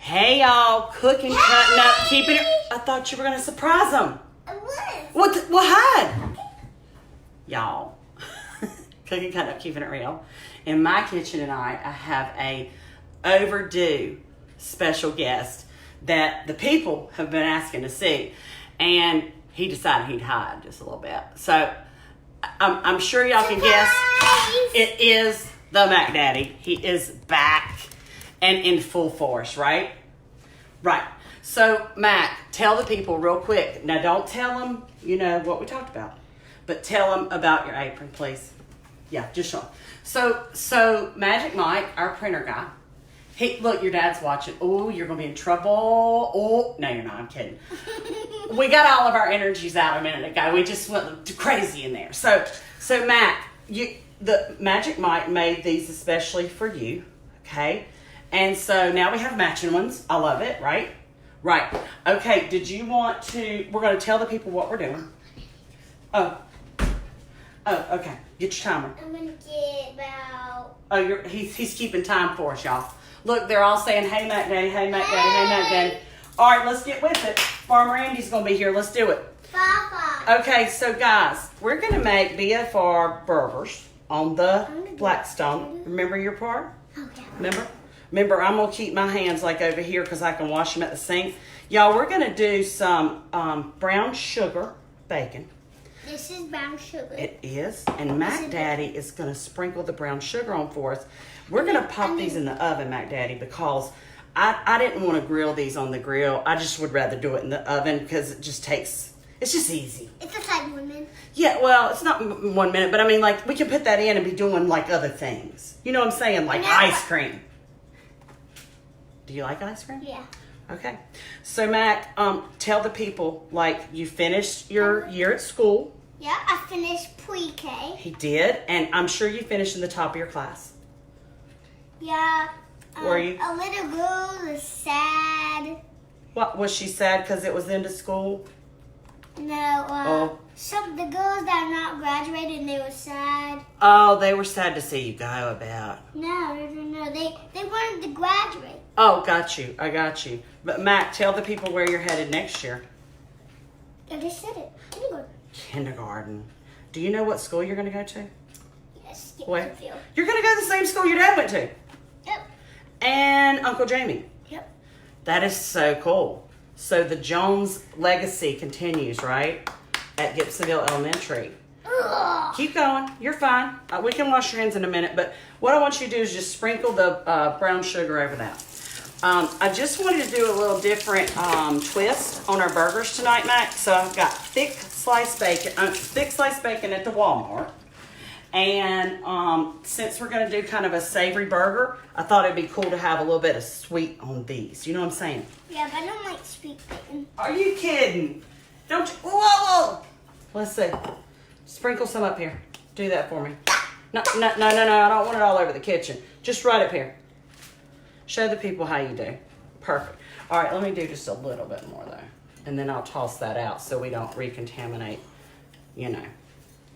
Hey y'all, cooking, cutting up, keeping it. I thought you were gonna surprise them. What? What happened? Y'all, cooking, cutting up, keeping it real. In my kitchen tonight, I have a overdue special guest that the people have been asking to see, and he decided he'd hide just a little bit. So I'm sure y'all can guess. It is the Mac Daddy. He is back and in full force, right? Right. So, Mac, tell the people real quick. Now, don't tell them, what we talked about, but tell them about your apron, please. Yeah, just show them. So Magic Mike, our printer guy, look, your dad's watching. Oh, you're going to be in trouble. Oh, no, you're not. I'm kidding. We got all of our energies out a minute ago. We just went crazy in there. So Mac, the Magic Mike made these especially for you, okay? And so now we have matching ones. I love it, right? Right. Okay, we're going to tell the people what we're doing. Oh, okay. Get your timer. I'm going to get about... Oh, he's keeping time for us, y'all. Look, they're all saying, hey, Mac Daddy, hey, Mac Daddy, hey, Mac Daddy. All right, let's get with it. Farmer Andy's going to be here. Let's do it. Papa. Okay, so guys, we're going to make BFR burgers on the Blackstone. Remember your part? Okay. Remember, I'm going to keep my hands like over here because I can wash them at the sink. Y'all, we're going to do some brown sugar bacon. This is brown sugar. It is. And Mac Daddy is going to sprinkle the brown sugar on for us. We're going to pop these in the oven, Mac Daddy, because I didn't want to grill these on the grill. I just would rather do it in the oven because it's just easy. It's just like 1 minute. Yeah, well, it's not 1 minute, but I mean, like, we can put that in and be doing, like, other things. You know what I'm saying? Like ice cream. Do you like ice cream? Yeah. Okay. So, Mac, tell the people, like, you finished your year at school. Yeah, I finished pre-K. He did, and I'm sure you finished in the top of your class. Yeah. Were you? A little girl was sad. What, was she sad because it was into school? No, the girls that are not graduated, they were sad. Oh, they were sad to see you go, I bet. No. They wanted to graduate. Oh, I got you. But, Mac, tell the people where you're headed next year. I just said it. Kindergarten. Do you know what school you're going to go to? Yes. Where? You're going to go to the same school your dad went to? Yep. And Uncle Jamie? Yep. That is so cool. So the Jones legacy continues, right? At Gibsonville Elementary. Ugh. Keep going. You're fine. We can wash your hands in a minute, but what I want you to do is just sprinkle the brown sugar over that. I just wanted to do a little different twist on our burgers tonight, Mac. So I've got thick sliced bacon at the Walmart. And since we're going to do kind of a savory burger, I thought it'd be cool to have a little bit of sweet on these. You know what I'm saying? Yeah, but I don't like sweet bacon. Are you kidding? Don't you? Whoa! Let's see. Sprinkle some up here. Do that for me. No. I don't want it all over the kitchen. Just right up here. Show the people how you do. Perfect. All right, let me do just a little bit more, though. And then I'll toss that out so we don't recontaminate,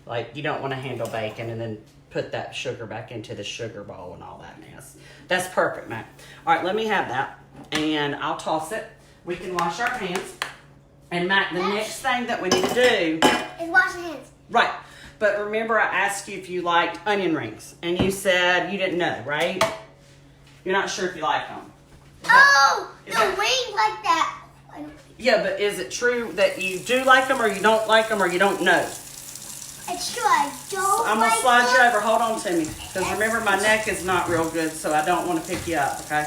Like, you don't want to handle bacon and then put that sugar back into the sugar bowl and all that mess. That's perfect, Mac. All right, let me have that. And I'll toss it. We can wash our hands. And, Mac, the next thing that we need to do is wash your hands. Right. But remember, I asked you if you liked onion rings. And you said you didn't know, right? You're not sure if you like them. Ring like that. Yeah, but is it true that you do like them or you don't like them or you don't know? It's true, I don't I'm going to slide you over. Hold on to me. Because remember, my neck is not real good, so I don't want to pick you up, okay?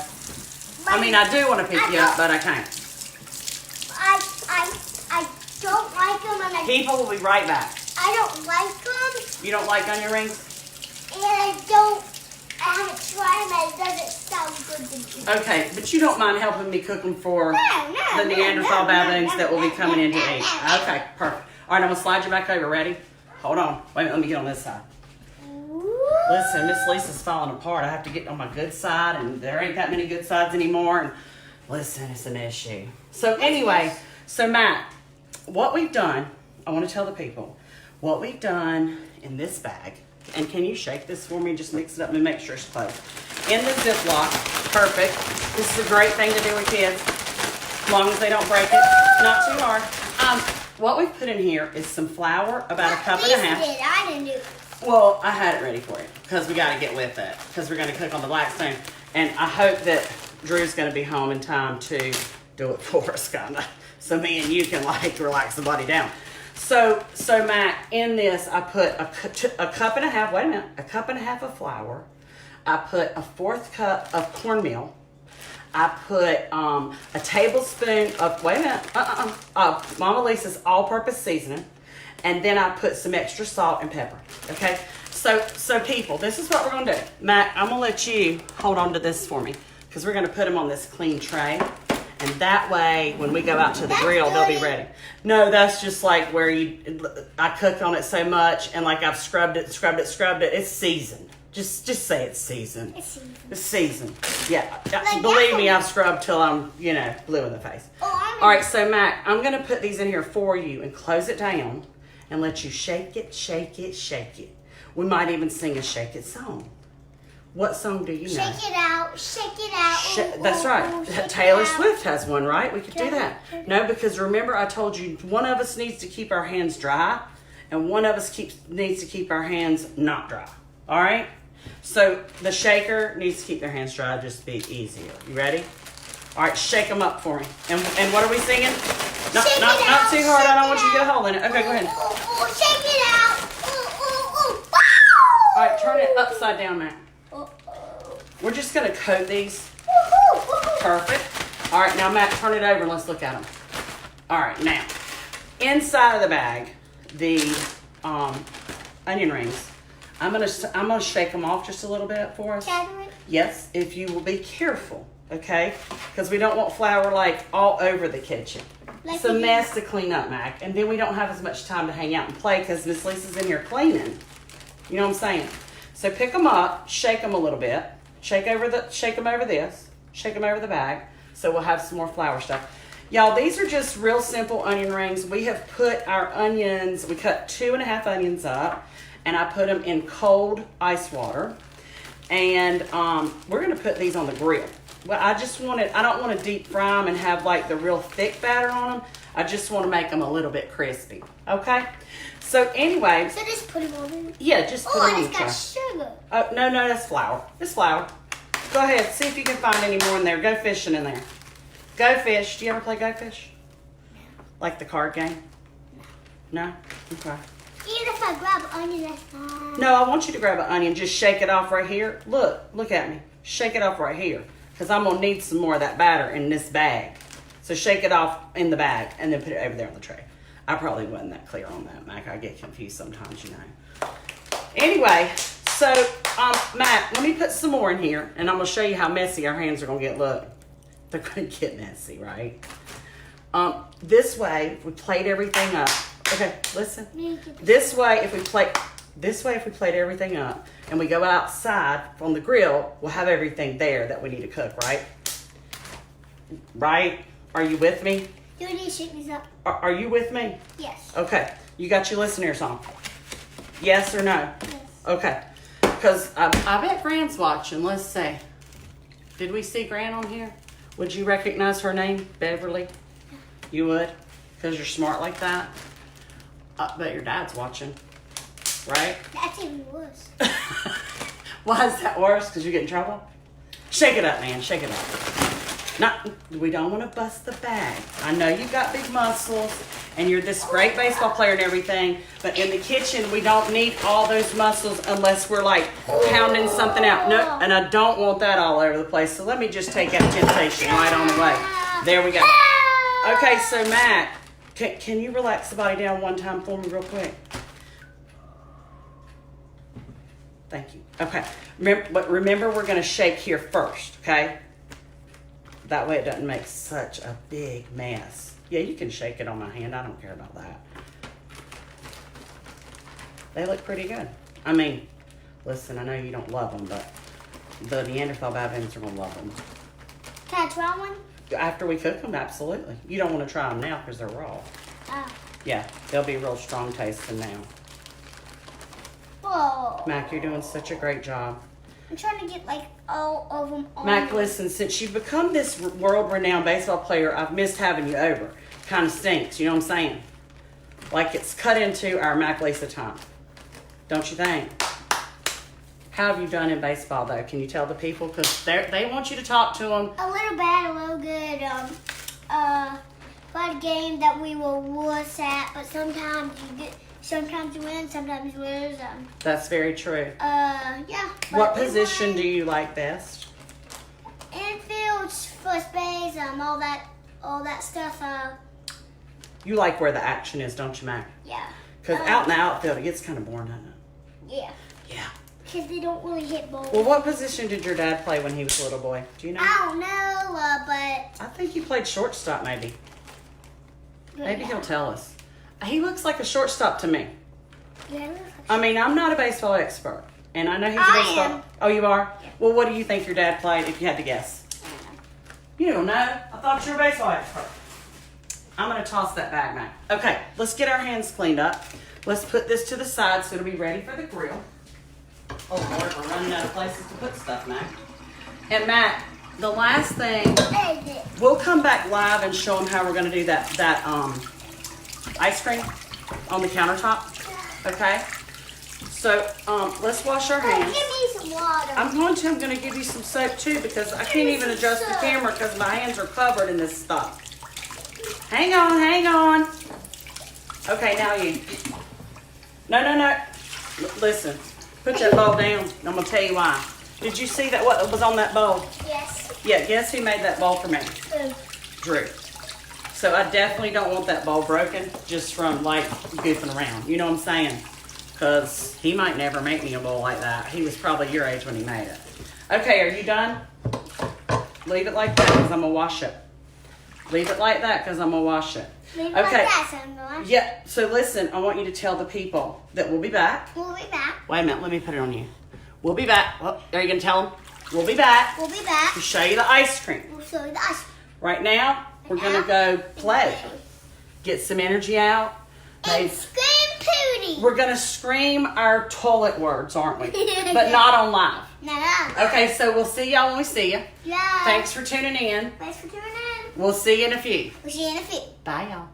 I mean, I do want to pick you up, but I can't. I don't like them. People will be right back. I don't like them. You don't like onion rings? And I haven't tried them. It doesn't sound good to me. Okay, but you don't mind helping me cook them for the Neanderthal baboons that will be coming in to eat. Okay, perfect. All right, I'm going to slide you back over. Ready? Hold on. Wait a minute. Let me get on this side. Listen, Miss Lisa's falling apart. I have to get on my good side, and there ain't that many good sides anymore. And listen, it's an issue. So anyway, Matt, what we've done, I want to tell the people, what we've done in this bag, and can you shake this for me? Just mix it up and make sure it's closed. In the Ziploc, Perfect. This is a great thing to do with kids, as long as they don't break it. Not too hard. What we've put in here is some flour, about a cup and a half. Did. I didn't do it. Well, I had it ready for you because we got to get with it because we're going to cook on the Blackstone. And I hope that Drew's going to be home in time to do it for us, kind of. So me and you can, like, relax the body down. So Mac, in this, I put a cup and a half, wait a minute, a cup and a half of flour. I put a 1/4 cup of cornmeal. I put a tablespoon of, wait a minute, Mama Lisa's all-purpose seasoning. And then I put some extra salt and pepper, okay? So people, this is what we're gonna do. Mac, I'm gonna let you hold on to this for me because we're gonna put them on this clean tray. And that way, when we go out to the grill, they'll be ready. No, that's just like where I cook on it so much and like I've scrubbed it. It's seasoned. Just say it's seasoned. It's seasoned. Yeah, Like believe me, I've scrubbed till I'm, blue in the face. All right, so Mac, I'm gonna put these in here for you and close it down and let you shake it, shake it, shake it. We might even sing a shake it song. What song do you know? Shake it out, shake it out. That's right. Taylor Swift has one, right? We could do that. No, because remember I told you one of us needs to keep our hands dry and one of us needs to keep our hands not dry. All right? So the shaker needs to keep their hands dry, just be easier. You ready? All right, shake them up for me. And what are we singing? Not too hard. I don't want you to get a hole in it. Okay, go ahead. Shake it out. All right, turn it upside down, Matt. We're just going to coat these. Perfect. All right, now, Matt, turn it over and let's look at them. All right, now, inside of the bag, the onion rings, I'm gonna shake them off just a little bit for us. Catherine? Yes, if you will be careful, okay? Because we don't want flour, like, all over the kitchen. It's a mess to clean up, Mac. And then we don't have as much time to hang out and play because Miss Lisa's in here cleaning. You know what I'm saying? So pick them up, shake them a little bit. Shake them over this, shake them over the bag. So we'll have some more flour stuff. Y'all, these are just real simple onion rings. We have put our onions, we cut 2.5 onions up, and I put them in cold ice water. And we're gonna put these on the grill. Well, I don't want to deep fry them and have like the real thick batter on them. I just want to make them a little bit crispy, okay? So anyway. So just put them on there? Yeah, just put them on the tray. Oh, it's got sugar. Oh, no, that's flour. It's flour. Go ahead, see if you can find any more in there. Go fishing in there. Go Fish. Do you ever play Go Fish? Like the card game? No? Okay. Even if I grab an onion, that's fine. No, I want you to grab an onion. Just shake it off right here. Look at me. Shake it off right here. Because I'm going to need some more of that batter in this bag. So shake it off in the bag and then put it over there on the tray. I probably wasn't that clear on that, Mac. I get confused sometimes, you know. Anyway, so, Mac, let me put some more in here. And I'm going to show you how messy our hands are going to get. Look, they're going to get messy, right? This way, if we plate everything up. Okay, listen. This way, if we plate everything up and we go outside on the grill, we'll have everything there that we need to cook, right? Right? Are you with me? You need to shake these up. Are you with me? Yes. Okay. You got your listeners on? Yes or no? Yes. Okay. Because I bet Gran's watching. Let's see. Did we see Gran on here? Would you recognize her name? Beverly? You would? Because you're smart like that? I bet your dad's watching. Right? That's even worse. Why is that worse? Because you get in trouble? Shake it up, man. Shake it up. We don't want to bust the bag. I know you've got big muscles and you're this great baseball player and everything, but in the kitchen, we don't need all those muscles unless we're like pounding something out. No, and I don't want that all over the place. So let me just take out temptation right on the way. There we go. Okay, so Matt, can you relax the body down one time for me real quick? Thank you. Okay, remember we're going to shake here first, okay? That way it doesn't make such a big mess. Yeah, you can shake it on my hand. I don't care about that. They look pretty good. I mean, listen, I know you don't love them, but the Neanderthal baboons are going to love them. Can I try one? After we cook them, absolutely. You don't want to try them now because they're raw. Oh. Yeah, they'll be real strong tasting now. Whoa. Mac, you're doing such a great job. I'm trying to get like all of them. Mac, listen, since you've become this world-renowned baseball player, I've missed having you over. Kind of stinks, you know what I'm saying? Like it's cut into our Mac Lisa time. Don't you think? How have you done in baseball, though? Can you tell the people? Because they want you to talk to them. A little bad, a little good. Fun game that we were wuss at, but sometimes you win, sometimes you lose. That's very true. Yeah. What position do you like best? Infields, first base, all that stuff. You like where the action is, don't you, Mac? Yeah. Because out in the outfield, it gets kind of boring, doesn't it? Yeah. Yeah. Because they don't really hit balls. Well, what position did your dad play when he was a little boy? Do you know? I don't know, but... I think he played shortstop, maybe. Maybe yeah. he'll tell us. He looks like a shortstop to me. Yeah, I mean, I'm not a baseball expert, and I know he's a I baseball. am. Oh, you are? Yeah. Well, what do you think your dad played? If you had to guess, you don't know. I thought you were a baseball expert. I'm gonna toss that bag, Mac. Okay, let's get our hands cleaned up. Let's put this to the side so it'll be ready for the grill. Oh Lord, we're running out of places to put stuff, Mac. And Mac, the last thing, we'll come back live and show them how we're gonna do that ice cream on the countertop. Okay. So let's wash our hands. Give me some water. I'm gonna give you some soap too because I can't even adjust the camera because my hands are covered in this stuff. Hang on. Okay, now you. No. Listen, put that bowl down. I'm gonna tell you why. Did you see that? What was on that bowl? Yes. Yeah, guess who made that bowl for me? Drew. So I definitely don't want that bowl broken just from like goofing around. You know what I'm saying? Because he might never make me a bowl like that. He was probably your age when he made it. Okay, are you done? Leave it like that because I'm gonna wash it. Leave it like that because I'm gonna wash it. Leave it like that, so I'm gonna wash it. Yeah, so listen, I want you to tell the people that we'll be back. We'll be back. Wait a minute, let me put it on you. We'll be back. Well, are you gonna tell them? We'll be back We'll be back. to show you the ice cream. We'll show you the ice cream. Right now, we're gonna go play. Get some energy out. And scream Pootie. We're gonna scream our toilet words, aren't we? But not on live. No. Okay, so we'll see y'all when we see you. Yeah. Thanks for tuning in. Thanks for tuning in. We'll see you in a few. We'll see you in a few. Bye, y'all.